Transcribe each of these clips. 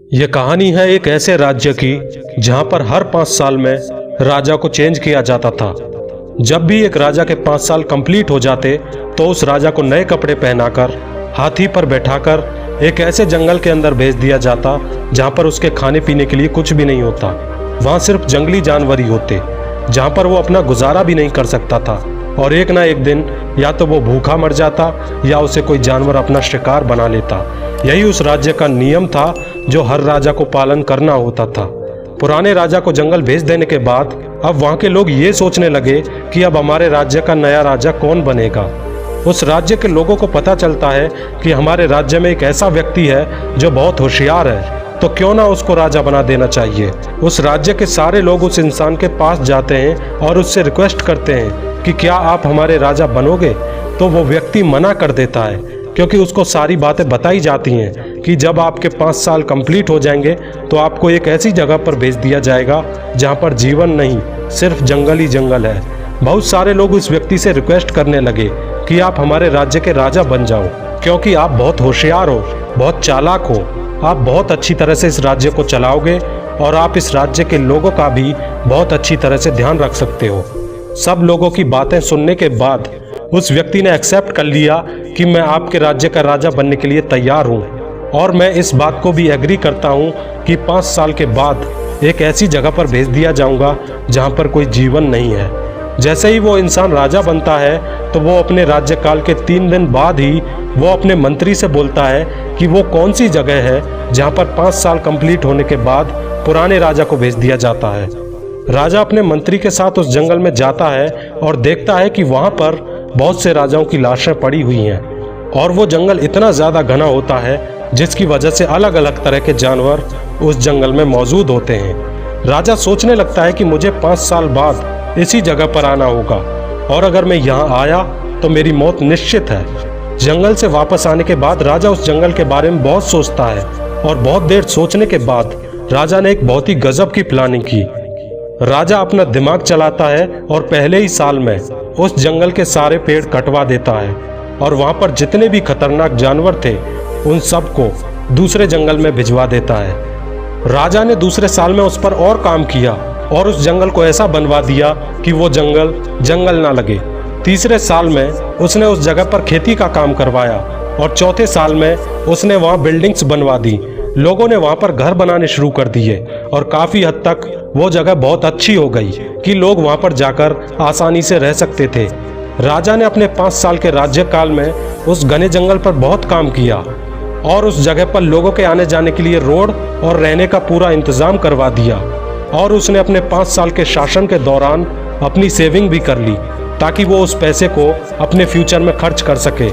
ये कहानी है एक ऐसे राज्य की जहां पर हर 5 साल में राजा को चेंज किया जाता था। जब भी एक राजा के 5 साल कंप्लीट हो जाते तो उस राजा को नए कपड़े पहनाकर हाथी पर बैठाकर एक ऐसे जंगल के अंदर भेज दिया जाता जहां पर उसके खाने पीने के लिए कुछ भी नहीं होता। वहां सिर्फ जंगली जानवर ही होते, जहां पर वो अपना गुजारा भी नहीं कर सकता था और एक ना एक दिन या तो वो भूखा मर जाता या उसे कोई जानवर अपना शिकार बना लेता। यही उस राज्य का नियम था जो हर राजा को पालन करना होता था। पुराने राजा को जंगल भेज देने के बाद अब वहां के लोग ये सोचने लगे कि अब हमारे राज्य का नया राजा कौन बनेगा। उस राज्य के लोगों को पता चलता है कि हमारे राज्य में एक ऐसा व्यक्ति है जो बहुत होशियार है, तो क्यों ना उसको राजा बना देना चाहिए। उस राज्य के सारे लोग उस इंसान के पास जाते हैं और उससे रिक्वेस्ट करते हैं कि क्या आप हमारे राजा बनोगे। तो वो व्यक्ति मना कर देता है क्योंकि उसको सारी बातें बताई जाती हैं कि जब आपके 5 साल कंप्लीट हो जाएंगे तो आपको एक ऐसी जगह पर भेज दिया जाएगा जहां पर जीवन नहीं, सिर्फ जंगल ही जंगल है। बहुत सारे लोग उस व्यक्ति से रिक्वेस्ट करने लगे कि आप हमारे राज्य के राजा बन जाओ, क्योंकि आप बहुत होशियार हो, बहुत चालाक हो, आप बहुत अच्छी तरह से इस राज्य को चलाओगे और आप इस राज्य के लोगों का भी बहुत अच्छी तरह से ध्यान रख सकते हो। सब लोगों की बातें सुनने के बाद उस व्यक्ति ने एक्सेप्ट कर लिया कि मैं आपके राज्य का राजा बनने के लिए तैयार हूँ और मैं इस बात को भी एग्री करता हूँ कि 5 साल के बाद एक ऐसी जगह पर भेज दिया जाऊँगा जहाँ पर कोई जीवन नहीं है। जैसे ही वो इंसान राजा बनता है तो वो अपने राज्यकाल के 3 दिन बाद ही वो अपने मंत्री से बोलता है कि वो कौन सी जगह है जहाँ पर 5 साल कंप्लीट होने के बाद पुराने राजा को भेज दिया जाता है। राजा अपने मंत्री के साथ उस जंगल में जाता है और देखता है कि वहाँ पर बहुत से राजाओं की लाशें पड़ी हुई हैं और वो जंगल इतना ज़्यादा घना होता है जिसकी वजह से अलग अलग तरह के जानवर उस जंगल में मौजूद होते हैं। राजा सोचने लगता है कि मुझे 5 साल बाद इसी जगह पर आना होगा और अगर मैं यहाँ आया तो मेरी मौत निश्चित है। जंगल से वापस आने के बाद राजा उस जंगल के बारे में बहुत सोचता है और बहुत देर सोचने के बाद राजा ने एक बहुत ही गजब की प्लानिंग की। राजा अपना दिमाग चलाता है और पहले ही साल में उस जंगल के सारे पेड़ कटवा देता है और वहां पर जितने भी खतरनाक जानवर थे उन सब को दूसरे जंगल में भिजवा देता है। राजा ने दूसरे साल में उस पर और काम किया और उस जंगल को ऐसा बनवा दिया कि वो जंगल जंगल ना लगे। तीसरे साल में उसने उस जगह पर खेती का काम करवाया और चौथे साल में उसने वहां बिल्डिंग्स बनवा दी। लोगों ने वहां पर घर बनाने शुरू कर दिए और काफी हद तक वो जगह बहुत अच्छी हो गई कि लोग वहां पर जाकर आसानी से रह सकते थे। राजा ने अपने 5 साल के राज्यकाल में उस घने जंगल पर बहुत काम किया और उस जगह पर लोगों के आने जाने के लिए रोड और रहने का पूरा इंतजाम करवा दिया और उसने अपने 5 साल के शासन के दौरान अपनी सेविंग भी कर ली ताकि वो उस पैसे को अपने फ्यूचर में खर्च कर सके।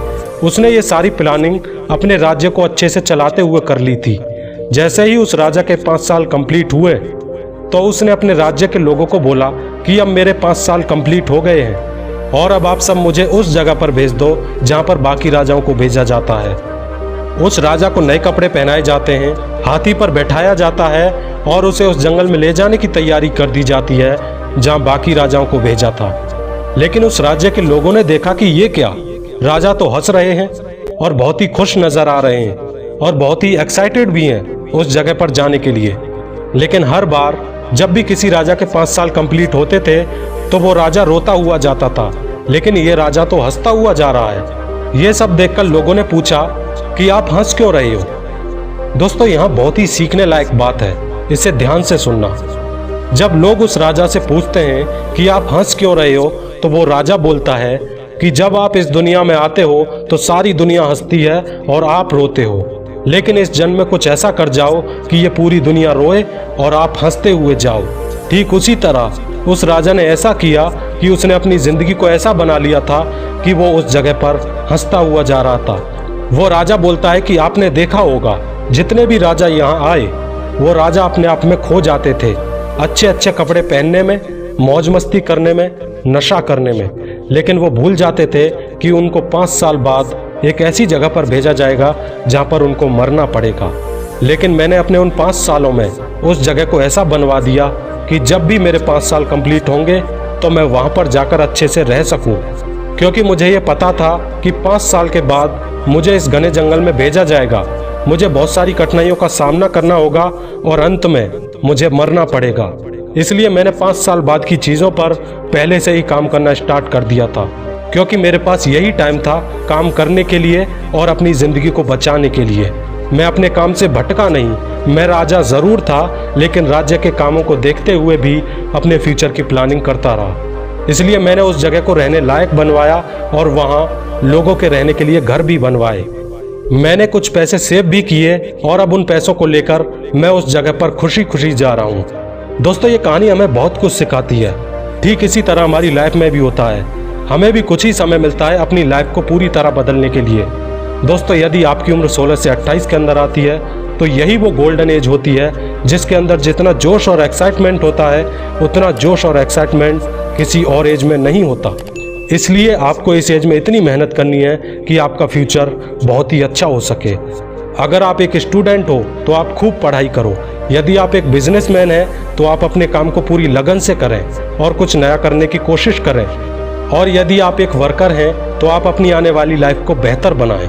उसने ये सारी प्लानिंग अपने राज्य को अच्छे से चलाते हुए कर ली थी। जैसे ही उस राजा के 5 साल कंप्लीट हुए तो उसने अपने राज्य के लोगों को बोला कि अब मेरे 5 साल कंप्लीट हो गए हैं और अब आप सब मुझे उस जगह पर भेज दो जहां पर बाकी राजाओं को भेजा जाता है। उस राजा को नए कपड़े पहनाए जाते हैं, हाथी पर बैठाया जाता है और उसे उस जंगल में ले जाने की तैयारी कर दी जाती है जहां बाकी राजाओं को भेजा था। लेकिन उस राज्य के लोगों ने देखा कि ये क्या, राजा तो हंस रहे हैं और बहुत ही खुश नजर आ रहे हैं और बहुत ही एक्साइटेड भी हैं उस जगह पर जाने के लिए। लेकिन हर बार जब भी किसी राजा के 5 साल कंप्लीट होते थे तो वो राजा रोता हुआ जाता था, लेकिन ये राजा तो हंसता हुआ जा रहा है। ये सब देखकर लोगों ने पूछा कि आप हंस क्यों रहे हो। दोस्तों, यहाँ बहुत ही सीखने लायक बात है, इसे ध्यान से सुनना। जब लोग उस राजा से पूछते हैं कि आप हंस क्यों रहे हो तो वो राजा बोलता है कि जब आप इस दुनिया में आते हो तो सारी दुनिया हंसती है और आप रोते हो, लेकिन इस जन्म में कुछ ऐसा कर जाओ कि ये पूरी दुनिया रोए और आप हंसते हुए जाओ। ठीक उसी तरह उस राजा ने ऐसा किया कि उसने अपनी जिंदगी को ऐसा बना लिया था कि वो उस जगह पर हंसता हुआ जा रहा था। वो राजा बोलता है कि आपने देखा होगा जितने भी राजा यहाँ आए वो राजा अपने आप में खो जाते थे, अच्छे अच्छे कपड़े पहनने में, मौज मस्ती करने में, नशा करने में, लेकिन वो भूल जाते थे कि उनको 5 साल बाद एक ऐसी जगह पर भेजा जाएगा जहां पर उनको मरना पड़ेगा। लेकिन मैंने अपने उन 5 सालों में उस जगह को ऐसा बनवा दिया कि जब भी मेरे 5 साल कंप्लीट होंगे तो मैं वहां पर जाकर अच्छे से रह सकूं, क्योंकि मुझे ये पता था कि 5 साल के बाद मुझे इस घने जंगल में भेजा जाएगा मुझे बहुत सारी कठिनाइयों का सामना करना होगा और अंत में मुझे मरना पड़ेगा। इसलिए मैंने 5 साल बाद की चीज़ों पर पहले से ही काम करना स्टार्ट कर दिया था, क्योंकि मेरे पास यही टाइम था काम करने के लिए और अपनी ज़िंदगी को बचाने के लिए। मैं अपने काम से भटका नहीं। मैं राजा ज़रूर था, लेकिन राज्य के कामों को देखते हुए भी अपने फ्यूचर की प्लानिंग करता रहा। इसलिए मैंने उस जगह को रहने लायक बनवाया और वहाँ लोगों के रहने के लिए घर भी बनवाए। मैंने कुछ पैसे सेव भी किए और अब उन पैसों को लेकर मैं उस जगह पर खुशी खुशी जा रहा हूँ। दोस्तों, ये कहानी हमें बहुत कुछ सिखाती है। ठीक इसी तरह हमारी लाइफ में भी होता है। हमें भी कुछ ही समय मिलता है अपनी लाइफ को पूरी तरह बदलने के लिए। दोस्तों, यदि आपकी उम्र 16 से 28 के अंदर आती है तो यही वो गोल्डन एज होती है जिसके अंदर जितना जोश और एक्साइटमेंट होता है उतना जोश और एक्साइटमेंट किसी और एज में नहीं होता। इसलिए आपको इस एज में इतनी मेहनत करनी है कि आपका फ्यूचर बहुत ही अच्छा हो सके। अगर आप एक स्टूडेंट हो तो आप खूब पढ़ाई करो। यदि आप एक बिजनेसमैन हैं तो आप अपने काम को पूरी लगन से करें और कुछ नया करने की कोशिश करें। और यदि आप एक वर्कर हैं तो आप अपनी आने वाली लाइफ को बेहतर बनाएं।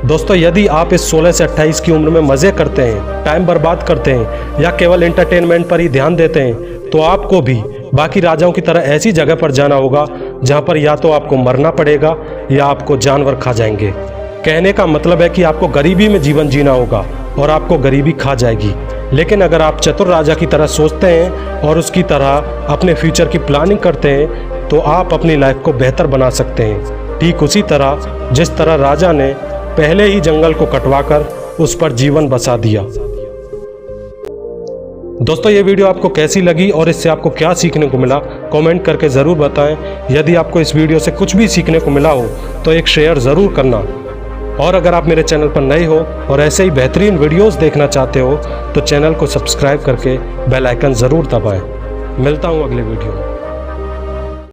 दोस्तों, यदि आप इस 16 से 28 की उम्र में मज़े करते हैं, टाइम बर्बाद करते हैं या केवल एंटरटेनमेंट पर ही ध्यान देते हैं तो आपको भी बाकी राजाओं की तरह ऐसी जगह पर जाना होगा जहां पर या तो आपको मरना पड़ेगा या आपको जानवर खा जाएंगे। कहने का मतलब है कि आपको गरीबी में जीवन जीना होगा और आपको गरीबी खा जाएगी। लेकिन अगर आप चतुर राजा की तरह सोचते हैं और उसकी तरह अपने फ्यूचर की प्लानिंग करते हैं तो आप अपनी लाइफ को बेहतर बना सकते हैं। ठीक उसी तरह जिस तरह राजा ने पहले ही जंगल को कटवाकर उस पर जीवन बसा दिया। दोस्तों, ये वीडियो आपको कैसी लगी और इससे आपको क्या सीखने को मिला, कमेंट करके ज़रूर बताएं। यदि आपको इस वीडियो से कुछ भी सीखने को मिला हो तो एक शेयर ज़रूर करना। और अगर आप मेरे चैनल पर नए हो और ऐसे ही बेहतरीन वीडियोस देखना चाहते हो तो चैनल को सब्सक्राइब करके बेल आइकन ज़रूर दबाएं। मिलता हूँ अगले वीडियो में।